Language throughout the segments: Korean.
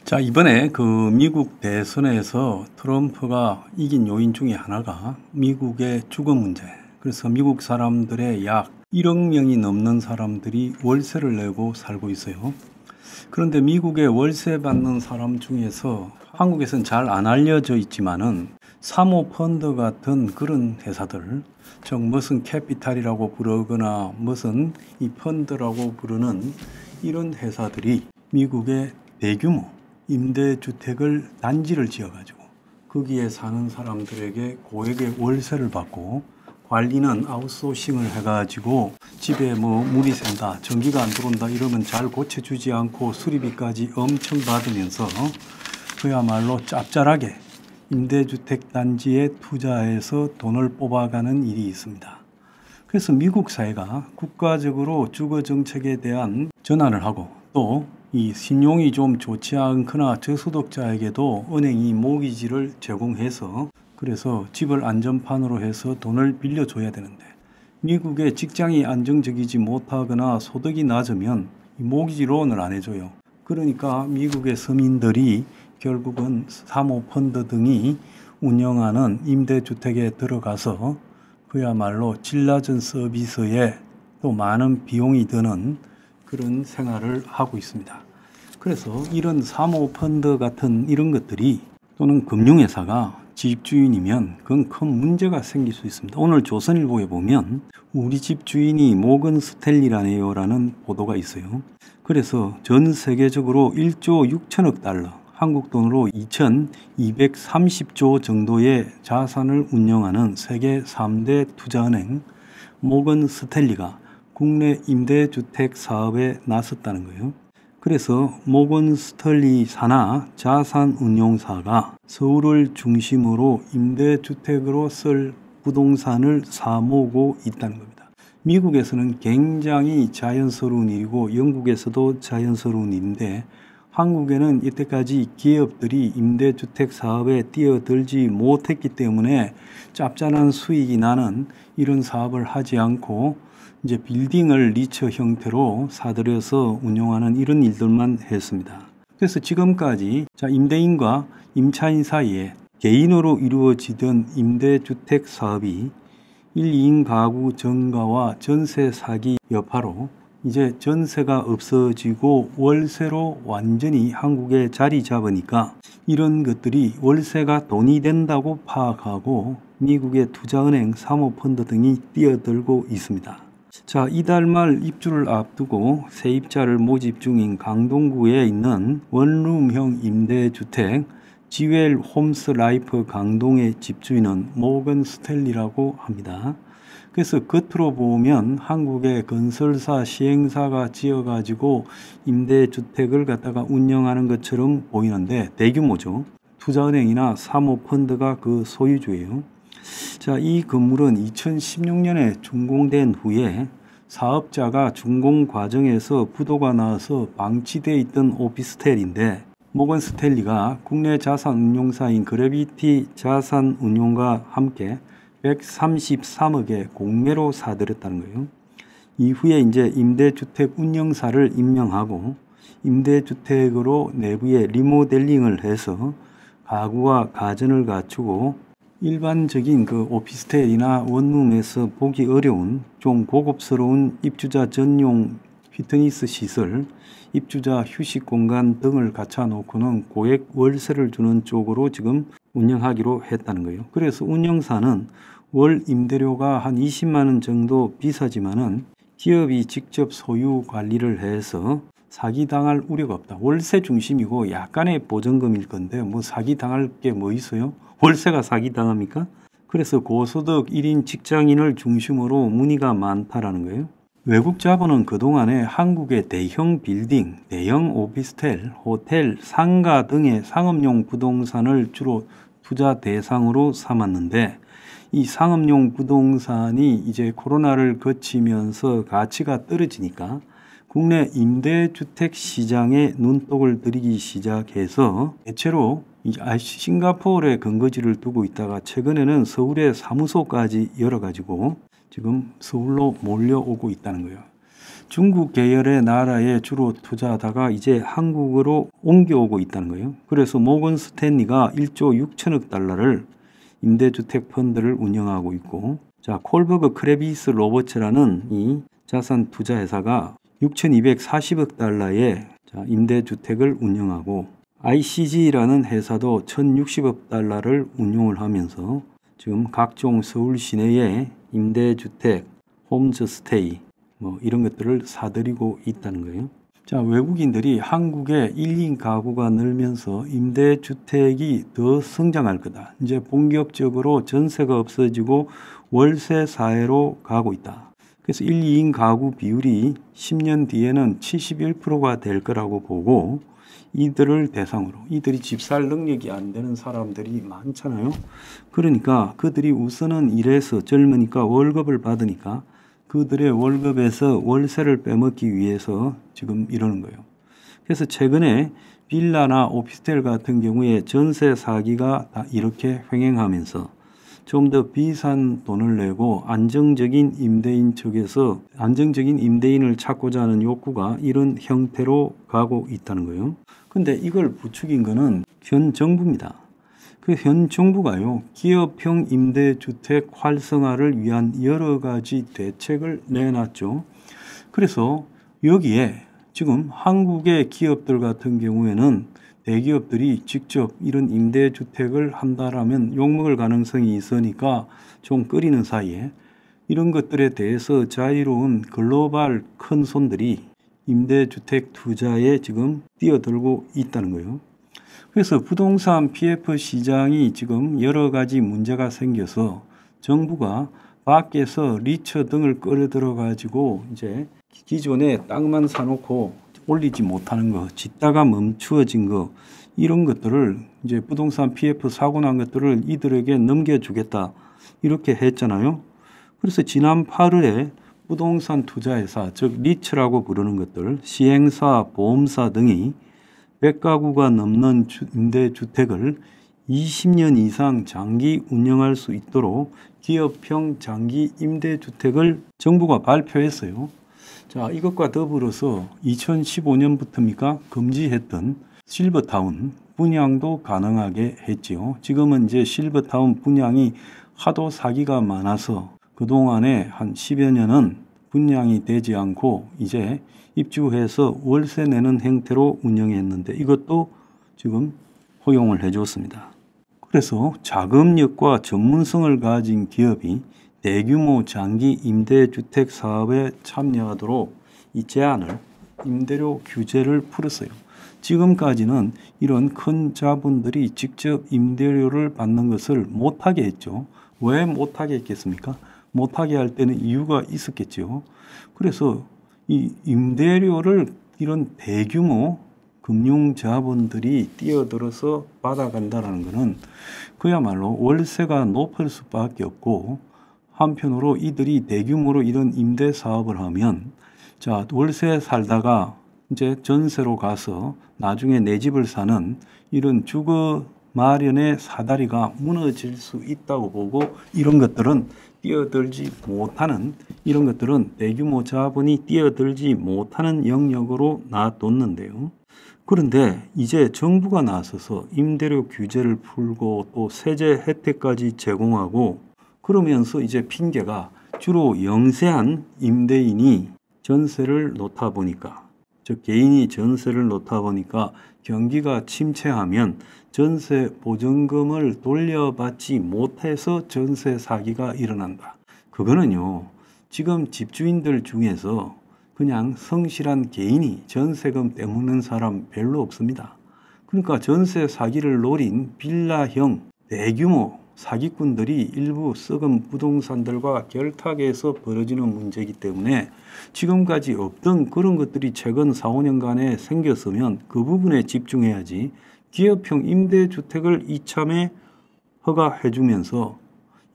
자, 이번에 미국 대선에서 트럼프가 이긴 요인 중에 하나가 미국의 주거 문제. 그래서 미국 사람들의 약 1억 명이 넘는 사람들이 월세를 내고 살고 있어요. 그런데 미국의 월세 받는 사람 중에서 한국에서는 잘 안 알려져 있지만은 사모펀드 같은 그런 회사들, 즉 무슨 캐피탈이라고 부르거나 무슨 이 펀드라고 부르는 이런 회사들이 미국의 대규모 임대주택을 단지를 지어가지고 거기에 사는 사람들에게 고액의 월세를 받고 관리는 아웃소싱을 해가지고 집에 물이 샌다, 전기가 안 들어온다 이러면 잘 고쳐주지 않고 수리비까지 엄청 받으면서 그야말로 짭짤하게 임대주택 단지에 투자해서 돈을 뽑아가는 일이 있습니다. 그래서 미국 사회가 국가적으로 주거 정책에 대한 전환을 하고 또 이 신용이 좀 좋지 않거나 저소득자에게도 은행이 모기지를 제공해서 그래서 집을 안전판으로 해서 돈을 빌려줘야 되는데 미국의 직장이 안정적이지 못하거나 소득이 낮으면 모기지 론을 안 해줘요. 그러니까 미국의 서민들이 결국은 사모펀드 등이 운영하는 임대주택에 들어가서 그야말로 질 낮은 서비스에 또 많은 비용이 드는 그런 생활을 하고 있습니다. 그래서 이런 사모펀드 같은 이런 것들이 또는 금융회사가 집주인이면 그건 큰 문제가 생길 수 있습니다. 오늘 조선일보에 보면 우리 집 주인이 모건 스탠리라네요 라는 보도가 있어요. 그래서 전 세계적으로 1조 6천억 달러, 한국 돈으로 2230조 정도의 자산을 운영하는 세계 3대 투자은행 모건 스탠리가 국내 임대주택 사업에 나섰다는 거예요. 그래서 모건 스탠리 사나 자산운용사가 서울을 중심으로 임대주택으로 쓸 부동산을 사모으고 있다는 겁니다. 미국에서는 굉장히 자연스러운 일이고 영국에서도 자연스러운 일인데 한국에는 이때까지 기업들이 임대주택 사업에 뛰어들지 못했기 때문에 짭짤한 수익이 나는 이런 사업을 하지 않고 이제 빌딩을 리처 형태로 사들여서 운영하는 이런 일들만 했습니다. 그래서 지금까지 임대인과 임차인 사이에 개인으로 이루어지던 임대주택 사업이 1, 2인 가구 정가와 전세 사기 여파로 이제 전세가 없어지고 월세로 완전히 한국에 자리 잡으니까 이런 것들이 월세가 돈이 된다고 파악하고 미국의 투자은행, 사모펀드 등이 뛰어들고 있습니다. 자, 이달 말 입주를 앞두고 세입자를 모집 중인 강동구에 있는 원룸형 임대주택 지웰 홈스 라이프 강동의 집주인은 모건 스탠리라고 합니다. 그래서 겉으로 보면 한국의 건설사, 시행사가 지어가지고 임대주택을 갖다가 운영하는 것처럼 보이는데 대규모죠. 투자은행이나 사모펀드가 그 소유주예요. 자, 이 건물은 2016년에 준공된 후에 사업자가 준공 과정에서 부도가 나서 방치되어 있던 오피스텔인데 모건 스탠리가 국내 자산운용사인 그래비티 자산운용과 함께 133억에 공매로 사들였다는 거예요. 이후에 이제 임대주택 운영사를 임명하고 임대주택으로 내부에 리모델링을 해서 가구와 가전을 갖추고 일반적인 오피스텔이나 원룸에서 보기 어려운 좀 고급스러운 입주자 전용 피트니스 시설, 입주자 휴식 공간 등을 갖춰 놓고는 고액 월세를 주는 쪽으로 지금 운영하기로 했다는 거예요. 그래서 운영사는 월 임대료가 한 20만 원 정도 비싸지만은 기업이 직접 소유 관리를 해서 사기당할 우려가 없다. 월세 중심이고 약간의 보전금일 건데 사기당할 게 뭐 있어요? 월세가 사기당합니까? 그래서 고소득 1인 직장인을 중심으로 문의가 많다라는 거예요. 외국 자본은 그동안에 한국의 대형 빌딩, 대형 오피스텔, 호텔, 상가 등의 상업용 부동산을 주로 투자 대상으로 삼았는데 이 상업용 부동산이 이제 코로나를 거치면서 가치가 떨어지니까 국내 임대주택 시장에 눈독을 들이기 시작해서 대체로 싱가포르에 근거지를 두고 있다가 최근에는 서울에 사무소까지 열어가지고 지금 서울로 몰려오고 있다는 거예요. 중국 계열의 나라에 주로 투자하다가 이제 한국으로 옮겨오고 있다는 거예요. 그래서 모건 스탠리가 1조 6천억 달러를 임대주택 펀드를 운영하고 있고, 자, 콜버그 크레비스 로버츠라는 이 자산 투자 회사가 6,240억 달러의 임대주택을 운영하고, ICG라는 회사도 1,060억 달러를 운용을 하면서 지금 각종 서울 시내의 임대주택, 홈스테이 이런 것들을 사들이고 있다는 거예요. 자, 외국인들이 한국의 1인 가구가 늘면서 임대주택이 더 성장할 거다. 이제 본격적으로 전세가 없어지고 월세 사회로 가고 있다. 그래서 1, 2인 가구 비율이 10년 뒤에는 71%가 될 거라고 보고, 이들을 대상으로, 이들이 집 살 능력이 안 되는 사람들이 많잖아요. 그러니까 그들이 우선은 일해서 젊으니까 월급을 받으니까 그들의 월급에서 월세를 빼먹기 위해서 지금 이러는 거예요. 그래서 최근에 빌라나 오피스텔 같은 경우에 전세 사기가 다 이렇게 횡행하면서 좀 더 비싼 돈을 내고 안정적인 임대인 측에서 안정적인 임대인을 찾고자 하는 욕구가 이런 형태로 가고 있다는 거예요. 근데 이걸 부추긴 거는 현 정부입니다. 그 현 정부가요, 기업형 임대주택 활성화를 위한 여러 가지 대책을 내놨죠. 그래서 여기에 지금 한국의 기업들 같은 경우에는 대기업들이 직접 이런 임대주택을 한다라면 욕먹을 가능성이 있으니까 좀 꺼리는 사이에 이런 것들에 대해서 자유로운 글로벌 큰 손들이 임대주택 투자에 지금 뛰어들고 있다는 거예요. 그래서 부동산 PF 시장이 지금 여러 가지 문제가 생겨서 정부가 밖에서 리처 등을 끌어들여 가지고 이제 기존에 땅만 사놓고 올리지 못하는 거, 짓다가 멈추어진 거, 이런 것들을 이제 부동산 PF 사고 난 것들을 이들에게 넘겨주겠다 이렇게 했잖아요. 그래서 지난 8월에 부동산 투자회사, 즉 리츠라고 부르는 것들, 시행사, 보험사 등이 100가구가 넘는 임대주택을 20년 이상 장기 운영할 수 있도록 기업형 장기 임대주택을 정부가 발표했어요. 자, 이것과 더불어서 2015년부터입니까? 금지했던 실버타운 분양도 가능하게 했지요. 지금은 이제 실버타운 분양이 하도 사기가 많아서 그동안에 한 10여 년은 분양이 되지 않고 이제 입주해서 월세 내는 형태로 운영했는데 이것도 지금 허용을 해줬습니다. 그래서 자금력과 전문성을 가진 기업이 대규모 장기 임대주택 사업에 참여하도록 이 제한을, 임대료 규제를 풀었어요. 지금까지는 이런 큰 자본들이 직접 임대료를 받는 것을 못하게 했죠. 왜 못하게 했겠습니까? 못하게 할 때는 이유가 있었겠죠. 그래서 이 임대료를 이런 대규모 금융 자본들이 뛰어들어서 받아간다는 것은 그야말로 월세가 높을 수밖에 없고, 한편으로 이들이 대규모로 이런 임대 사업을 하면, 자, 월세 살다가 이제 전세로 가서 나중에 내 집을 사는 이런 주거 마련의 사다리가 무너질 수 있다고 보고, 이런 것들은 뛰어들지 못하는, 이런 것들은 대규모 자본이 뛰어들지 못하는 영역으로 놔뒀는데요. 그런데 이제 정부가 나서서 임대료 규제를 풀고 또 세제 혜택까지 제공하고 그러면서 이제 핑계가 주로 영세한 임대인이 전세를 놓다 보니까, 즉 개인이 전세를 놓다 보니까 경기가 침체하면 전세 보증금을 돌려받지 못해서 전세 사기가 일어난다. 그거는요, 지금 집주인들 중에서 그냥 성실한 개인이 전세금 떼먹는 사람 별로 없습니다. 그러니까 전세 사기를 노린 빌라형 대규모 사기꾼들이 일부 썩은 부동산들과 결탁해서 벌어지는 문제이기 때문에 지금까지 없던 그런 것들이 최근 4, 5년간에 생겼으면 그 부분에 집중해야지, 기업형 임대주택을 이참에 허가해주면서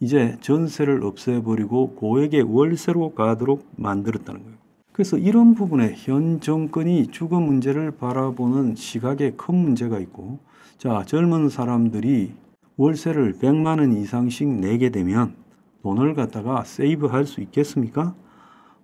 이제 전세를 없애버리고 고액의 월세로 가도록 만들었다는 거예요. 그래서 이런 부분에 현 정권이 주거 문제를 바라보는 시각에 큰 문제가 있고, 자, 젊은 사람들이 월세를 100만 원 이상씩 내게 되면 돈을 갖다가 세이브할 수 있겠습니까?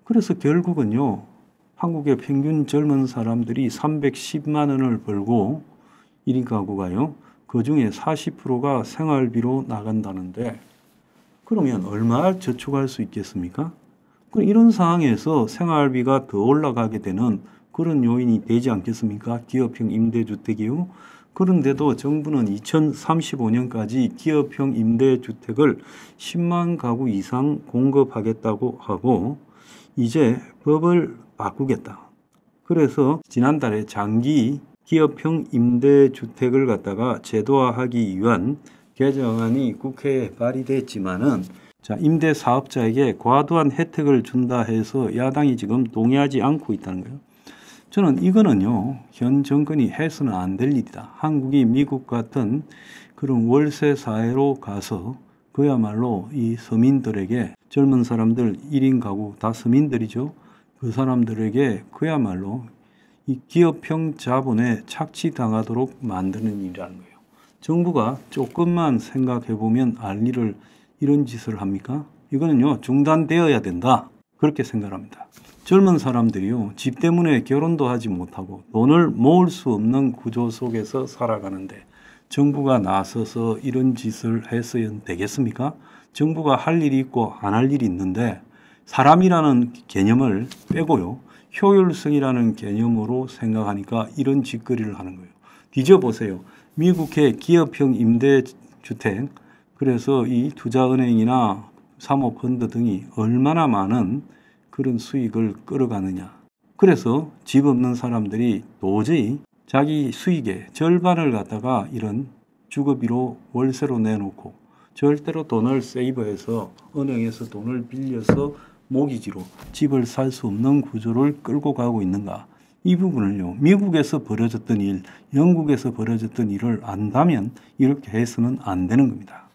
그래서 결국은요, 한국의 평균 젊은 사람들이 310만 원을 벌고 1인 가구가요. 그 중에 40%가 생활비로 나간다는데 그러면 얼마 저축할 수 있겠습니까? 이런 상황에서 생활비가 더 올라가게 되는 그런 요인이 되지 않겠습니까? 기업형 임대주택이요. 그런데도 정부는 2035년까지 기업형 임대주택을 10만 가구 이상 공급하겠다고 하고 이제 법을 바꾸겠다. 그래서 지난달에 장기 기업형 임대주택을 갖다가 제도화하기 위한 개정안이 국회에 발의됐지만은 임대사업자에게 과도한 혜택을 준다 해서 야당이 지금 동의하지 않고 있다는 거예요. 저는 이거는요, 현 정권이 해서는 안 될 일이다. 한국이 미국 같은 그런 월세 사회로 가서 그야말로 이 서민들에게 젊은 사람들 1인 가구 다 서민들이죠. 그 사람들에게 그야말로 이 기업형 자본에 착취당하도록 만드는 일이라는 거예요. 정부가 조금만 생각해 보면 알 일을 이런 짓을 합니까? 이거는요, 중단되어야 된다. 그렇게 생각합니다. 젊은 사람들이요, 집 때문에 결혼도 하지 못하고 돈을 모을 수 없는 구조 속에서 살아가는데 정부가 나서서 이런 짓을 해서는 되겠습니까? 정부가 할 일이 있고 안 할 일이 있는데 사람이라는 개념을 빼고요, 효율성이라는 개념으로 생각하니까 이런 짓거리를 하는 거예요. 뒤져보세요. 미국의 기업형 임대주택, 그래서 이 투자은행이나 사모펀드 등이 얼마나 많은 그런 수익을 끌어가느냐. 그래서 집 없는 사람들이 도저히 자기 수익의 절반을 갖다가 이런 주거비로 월세로 내놓고 절대로 돈을 세이브해서 은행에서 돈을 빌려서 모기지로 집을 살 수 없는 구조를 끌고 가고 있는가. 이 부분을요, 미국에서 벌어졌던 일, 영국에서 벌어졌던 일을 안다면 이렇게 해서는 안 되는 겁니다.